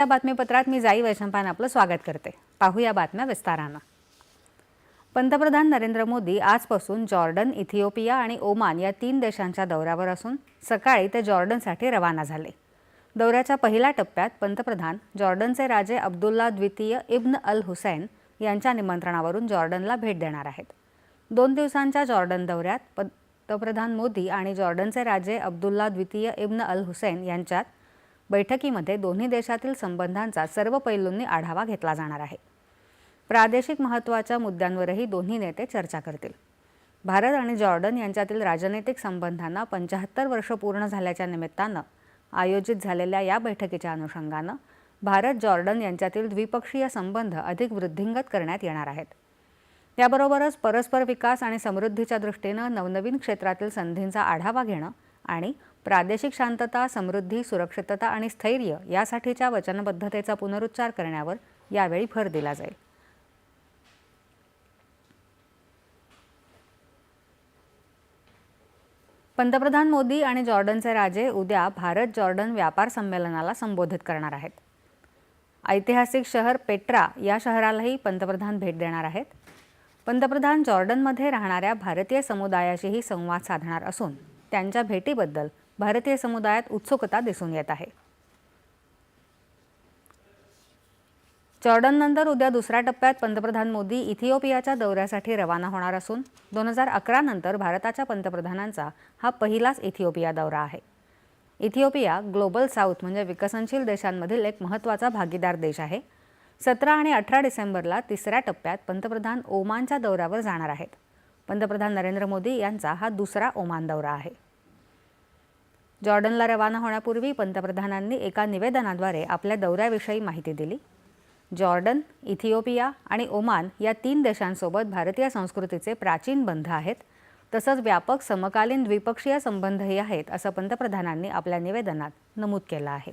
या बातमीपत्रात मी जाई वैशंपान आपलं स्वागत करते। पाहूया बातम्या विस्तारानं। पंतप्रधान नरेंद्र मोदी आजपासून जॉर्डन, इथिओपिया आणि ओमान या 3 देशांच्या दौऱ्यावर असून सकाळी ते जॉर्डनसाठी रवाना झाले। दौऱ्याच्या पहिल्या टप्प्यात पंतप्रधान जॉर्डनचे राजे अब्दुल्ला द्वितीय इब्न अल हुसैन यांच्या निमंत्रणावरून जॉर्डनला भेट देणार आहेत। 2 दिवसांच्या जॉर्डन दौऱ्यात पंतप्रधान मोदी आणि जॉर्डनचे राजे अब्दुल्ला द्वितीय इब्न अल हुसैन यांच्यात बैठकीमध्ये दोन्ही देशातील संबंधांचा सर्व पैलूंनी आढावा घेतला जाणार आहे। प्रादेशिक महत्त्वाच्या मुद्द्यांवरही दोन्ही नेते चर्चा करतील। भारत आणि जॉर्डन यांच्यातील राजनैतिक संबंधांना 75 वर्ष पूर्ण झाल्याच्या निमित्तानं आयोजित झालेल्या या बैठकीच्या अनुषंगानं भारत जॉर्डन यांच्यातील द्विपक्षीय संबंध अधिक वृद्धिंगत करण्यात येणार आहेत। त्याबरोबरच परस्पर विकास आणि समृद्धीच्या दृष्टीनं नवनवीन क्षेत्रातील संधींचा आढावा घेणं आणि प्रादेशिक शांतता, समृद्धी, सुरक्षितता आणि स्थैर्य यासाठीच्या वचनबद्धतेचा पुनरुच्चार करण्यावर यावेळी भर दिला जाईल। पंतप्रधान मोदी आणि जॉर्डनचे राजे उद्या भारत जॉर्डन व्यापार संमेलनाला संबोधित करणार आहेत। ऐतिहासिक शहर पेट्रा या शहरालाही पंतप्रधान भेट देणार आहेत। पंतप्रधान जॉर्डनमध्ये राहणाऱ्या भारतीय समुदायाशीही संवाद साधणार असून त्यांच्या भेटीबद्दल भारतीय समुदायात उत्सुकता दिसून येत आहे। जॉर्डननंतर उद्या दुसऱ्या टप्प्यात पंतप्रधान मोदी इथिओपियाच्या दौऱ्यासाठी रवाना होणार असून 2011 नंतर भारताच्या पंतप्रधानांचा हा पहिलाच इथिओपिया दौरा आहे। इथिओपिया ग्लोबल साऊथ म्हणजे विकसनशील देशांमधील एक महत्त्वाचा भागीदार देश आहे। 17 आणि 18 डिसेंबरला तिसऱ्या टप्प्यात पंतप्रधान ओमानच्या दौऱ्यावर जाणार आहेत। पंतप्रधान नरेंद्र मोदी यांचा हा दुसरा ओमान दौरा आहे। जॉर्डनला रवाना होण्यापूर्वी पंतप्रधानांनी एका निवेदनाद्वारे आपल्या दौऱ्याविषयी माहिती दिली। जॉर्डन, इथिओपिया आणि ओमान या 3 देशांसोबत भारतीय संस्कृतीचे प्राचीन बंध आहेत, तसंच व्यापक समकालीन द्विपक्षीय संबंधही आहेत, असं पंतप्रधानांनी आपल्या निवेदनात नमूद केलं आहे।